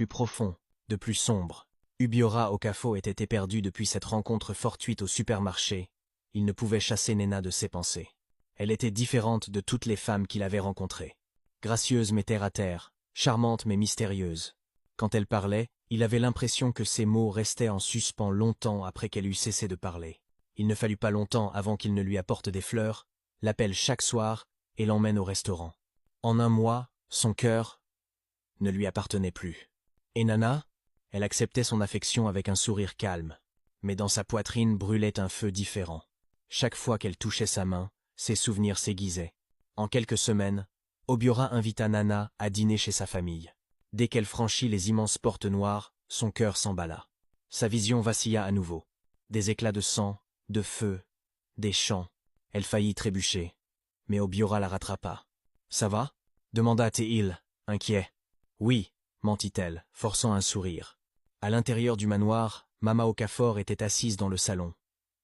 plus profond, de plus sombre. Ubiora Okafo était éperdu depuis cette rencontre fortuite au supermarché. Il ne pouvait chasser Nena de ses pensées. Elle était différente de toutes les femmes qu'il avait rencontrées. Gracieuse mais terre à terre, charmante mais mystérieuse. Quand elle parlait, il avait l'impression que ses mots restaient en suspens longtemps après qu'elle eût cessé de parler. Il ne fallut pas longtemps avant qu'il ne lui apporte des fleurs, l'appelle chaque soir et l'emmène au restaurant. En un mois, son cœur ne lui appartenait plus. Et Nana, elle acceptait son affection avec un sourire calme, mais dans sa poitrine brûlait un feu différent. Chaque fois qu'elle touchait sa main, ses souvenirs s'aiguisaient. En quelques semaines, Obiora invita Nana à dîner chez sa famille. Dès qu'elle franchit les immenses portes noires, son cœur s'emballa. Sa vision vacilla à nouveau. Des éclats de sang, de feu, des chants. Elle faillit trébucher. Mais Obiora la rattrapa. « Ça va » demanda Tehil, inquiet. « Oui » mentit-elle, forçant un sourire. À l'intérieur du manoir, Mama Okafor était assise dans le salon,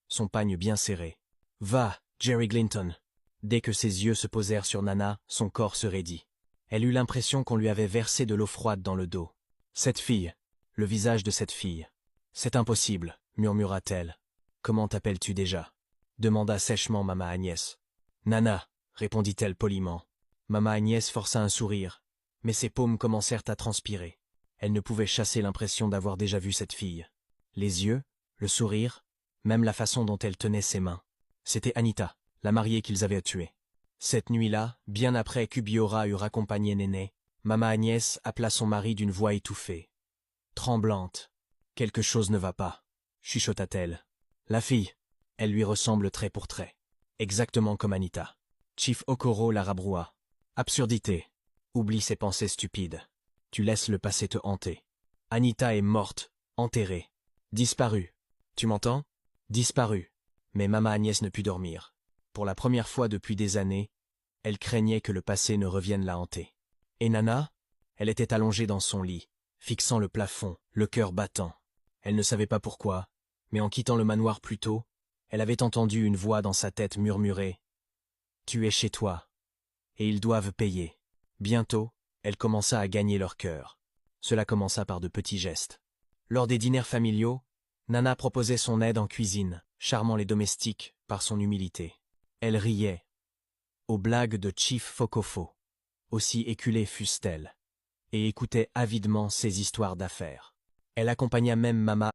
son pagne bien serré. « Va, Jerry Glinton !» Dès que ses yeux se posèrent sur Nana, son corps se raidit. Elle eut l'impression qu'on lui avait versé de l'eau froide dans le dos. « Cette fille, le visage de cette fille. C'est impossible, murmura-t-elle. « Comment t'appelles-tu déjà » demanda sèchement Mama Agnès. « Nana, répondit-elle poliment. Mama Agnès força un sourire, mais ses paumes commencèrent à transpirer. Elle ne pouvait chasser l'impression d'avoir déjà vu cette fille. Les yeux, le sourire, même la façon dont elle tenait ses mains. C'était Anita, la mariée qu'ils avaient tuée. Cette nuit-là, bien après qu'Ubiora eut raccompagné Néné, Mama Agnès appela son mari d'une voix étouffée. Tremblante. « Quelque chose ne va pas, » chuchota-t-elle. « La fille, elle lui ressemble trait pour trait. Exactement comme Anita. » Chief Okoro la rabroua. « Absurdité. Oublie ces pensées stupides. Tu laisses le passé te hanter. Anita est morte, enterrée, disparue. Tu m'entends? Disparue. » Mais Mama Agnès ne put dormir. Pour la première fois depuis des années, elle craignait que le passé ne revienne la hanter. Et Nana? Elle était allongée dans son lit, fixant le plafond, le cœur battant. Elle ne savait pas pourquoi, mais en quittant le manoir plus tôt, elle avait entendu une voix dans sa tête murmurer « Tu es chez toi, et ils doivent payer. » Bientôt, elle commença à gagner leur cœur. Cela commença par de petits gestes. Lors des dîners familiaux, Nana proposait son aide en cuisine, charmant les domestiques par son humilité. Elle riait aux blagues de Chief Fokofo, aussi éculées fussent-elles, et écoutait avidement ses histoires d'affaires. Elle accompagna même Mama